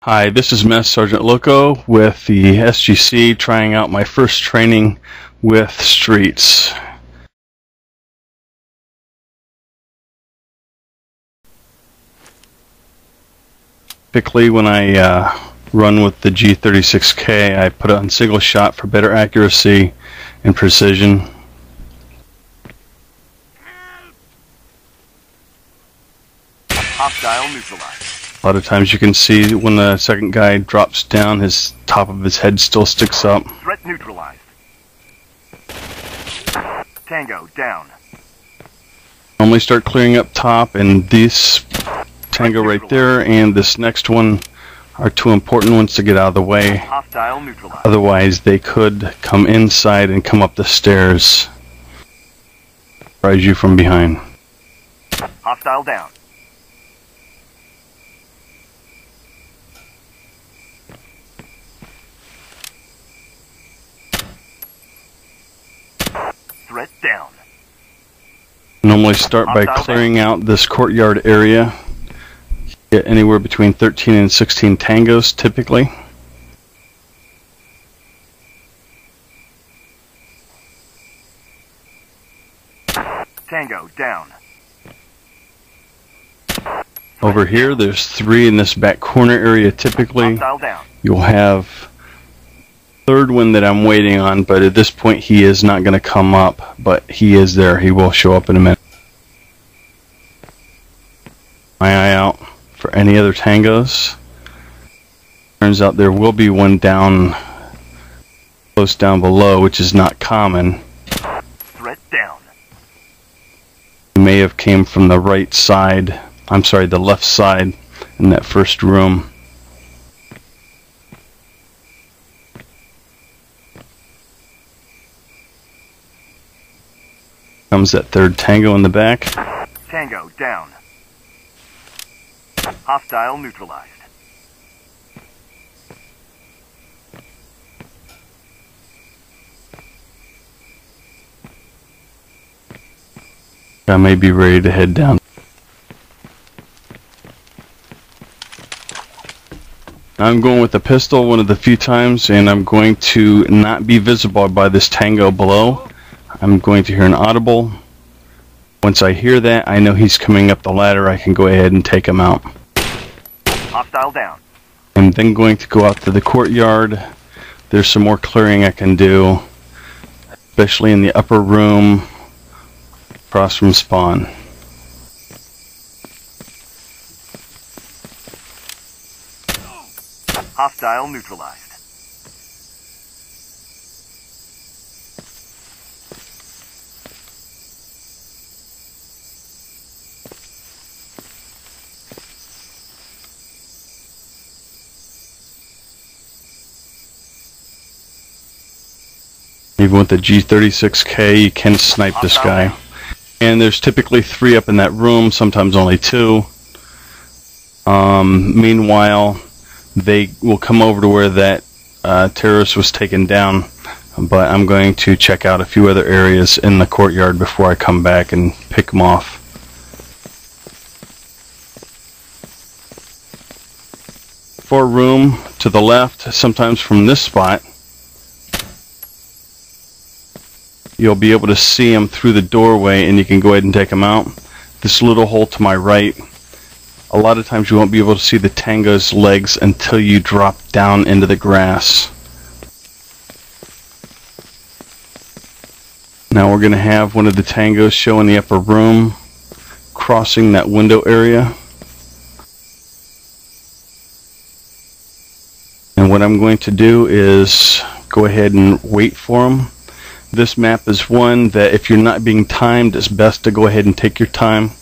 Hi, this is Mess Sergeant Loco with the SGC trying out my first training with streets. Typically when I run with the G36K, I put it on single shot for better accuracy and precision. Hostile neutralized. A lot of times you can see when the second guy drops down, his top of his head still sticks up. Threat neutralized. Tango down. Normally start clearing up top, and this Tango right there and this next one are two important ones to get out of the way. Hostile neutralized. Otherwise they could come inside and come up the stairs. Surprise you from behind. Hostile down. Threat down. Normally start by clearing out this courtyard area. Get anywhere between 13 and 16 tangos typically. Tango down. Over here there's 3 in this back corner area typically. Hostile down. You'll have third one that I'm waiting on, but at this point he is not going to come up, but he is there. He will show up in a minute. My eye out for any other tangos. Turns out there will be one down close down below, which is not common. Threat down. He may have came from the right side, I'm sorry, the left side in that first room. Comes that third tango in the back. Tango down. Hostile neutralized. I may be ready to head down. I'm going with the pistol one of the few times, and I'm going to not be visible by this tango below. I'm going to hear an audible. Once I hear that, I know he's coming up the ladder. I can go ahead and take him out. Hostile down. I'm then going to go out to the courtyard. There's some more clearing I can do, especially in the upper room across from spawn. Hostile neutralized. Even with the G36K, you can snipe this guy. And there's typically 3 up in that room, sometimes only 2. Meanwhile, they will come over to where that terrorist was taken down. But I'm going to check out a few other areas in the courtyard before I come back and pick them off. For room to the left, sometimes from this spot, you'll be able to see them through the doorway, and you can go ahead and take them out. This little hole to my right, a lot of times you won't be able to see the tango's legs until you drop down into the grass. Now we're going to have one of the tangos show in the upper room, crossing that window area. And what I'm going to do is go ahead and wait for him. This map is one that if you're not being timed, it's best to go ahead and take your time.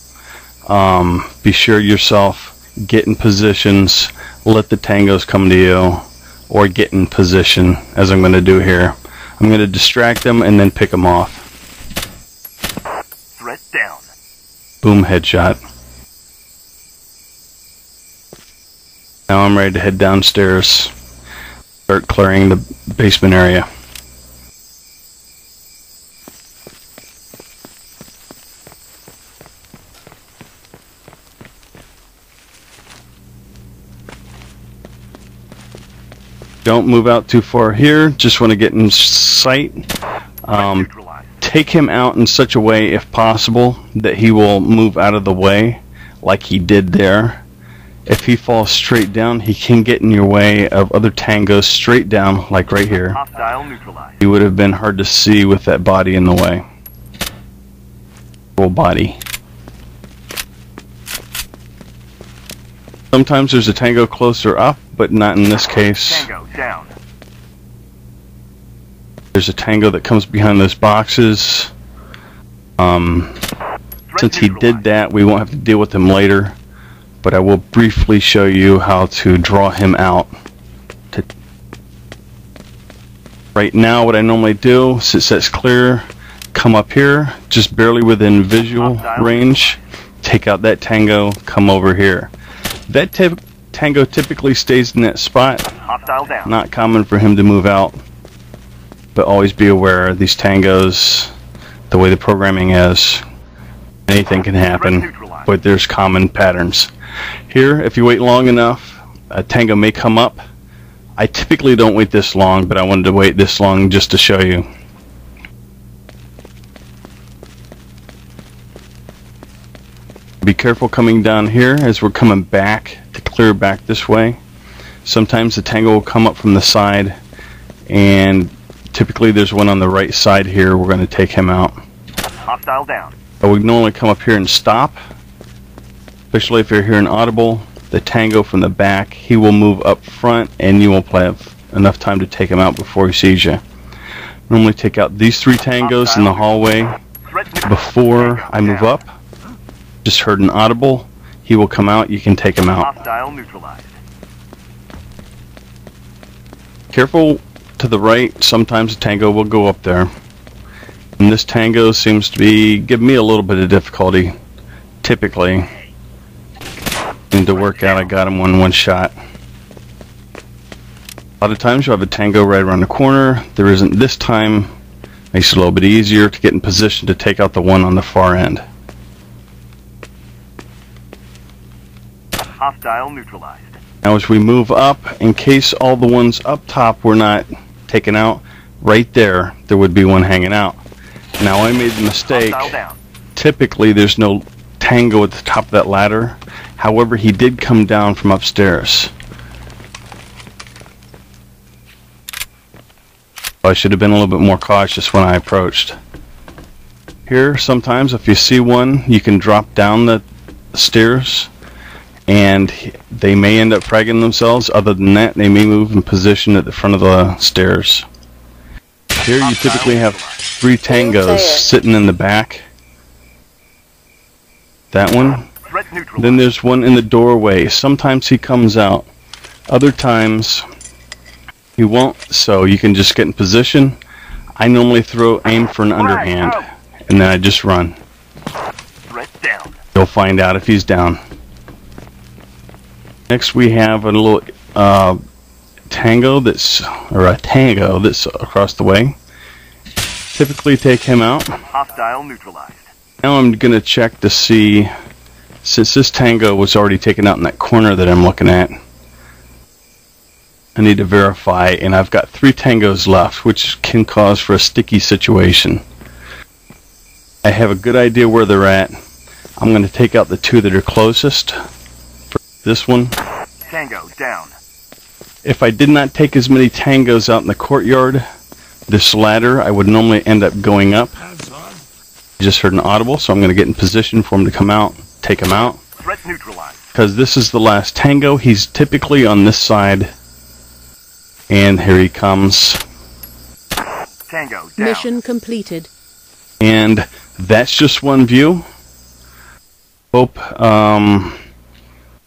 Be sure yourself, get in positions, let the tangos come to you, or get in position, as I'm going to do here. I'm going to distract them and then pick them off. Threat down. Boom, headshot. Now I'm ready to head downstairs, start clearing the basement area. Don't move out too far here. Just want to get in sight. Take him out in such a way, if possible, that he will move out of the way, like he did there. If he falls straight down, he can get in your way of other tangos straight down, like right here. Hostile neutralized. He would have been hard to see with that body in the way. Full body. Sometimes there's a tango closer up, but not in this case. Tango down. There's a tango that comes behind those boxes. Since he did that, we won't have to deal with him later. But I will briefly show you how to draw him out. Right now, what I normally do, since that's clear, come up here, just barely within visual range, take out that tango, come over here. That tango typically stays in that spot. Hostile down. Not common for him to move out, but always be aware these tangos, the way the programming is, anything can happen, but there's common patterns. Here, if you wait long enough, a tango may come up. I typically don't wait this long, but I wanted to wait this long just to show you. Be careful coming down here as we're coming back to clear back this way. Sometimes the tango will come up from the side, and typically there's one on the right side here. We're going to take him out. Hostile down. I would normally come up here and stop, especially if you're hearing audible. The tango from the back, he will move up front, and you won't have enough time to take him out before he sees you. Normally take out these 3 tangos in the hallway before I move up. Just heard an audible. He will come out. You can take him out. Hostile neutralized. Careful to the right. Sometimes a tango will go up there. And this tango seems to be giving me a little bit of difficulty. Typically. And to work out, I got him one shot. A lot of times you'll have a tango right around the corner. There isn't this time. Makes it a little bit easier to get in position to take out the one on the far end. Hostile neutralized. Now as we move up, in case all the ones up top were not taken out, right there would be one hanging out. Now I made the mistake. Typically there's no tango at the top of that ladder. However, he did come down from upstairs. I should have been a little bit more cautious when I approached. Here, sometimes if you see one, you can drop down the stairs, and they may end up fragging themselves. Other than that, they may move in position at the front of the stairs. Here you typically have 3 tangos sitting in the back. That one. Then there's one in the doorway. Sometimes he comes out. Other times he won't, so you can just get in position. I normally aim for an underhand, and then I just run. You'll find out if he's down. Next we have a little tango that's across the way. Typically take him out. Hostile neutralized. Now I'm going to check to see, since this tango was already taken out in that corner that I'm looking at, I need to verify, and I've got 3 tangos left, which can cause for a sticky situation. I have a good idea where they're at. I'm going to take out the 2 that are closest. This one. Tango down. If I did not take as many tangos out in the courtyard, this ladder, I would normally end up going up. Just heard an audible, so I'm going to get in position for him to come out, take him out. Threat neutralized. Because this is the last tango. He's typically on this side. And here he comes. Tango down. Mission completed. And that's just one view. Hope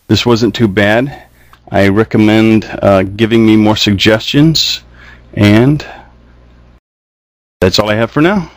this wasn't too bad. I recommend giving me more suggestions, and that's all I have for now.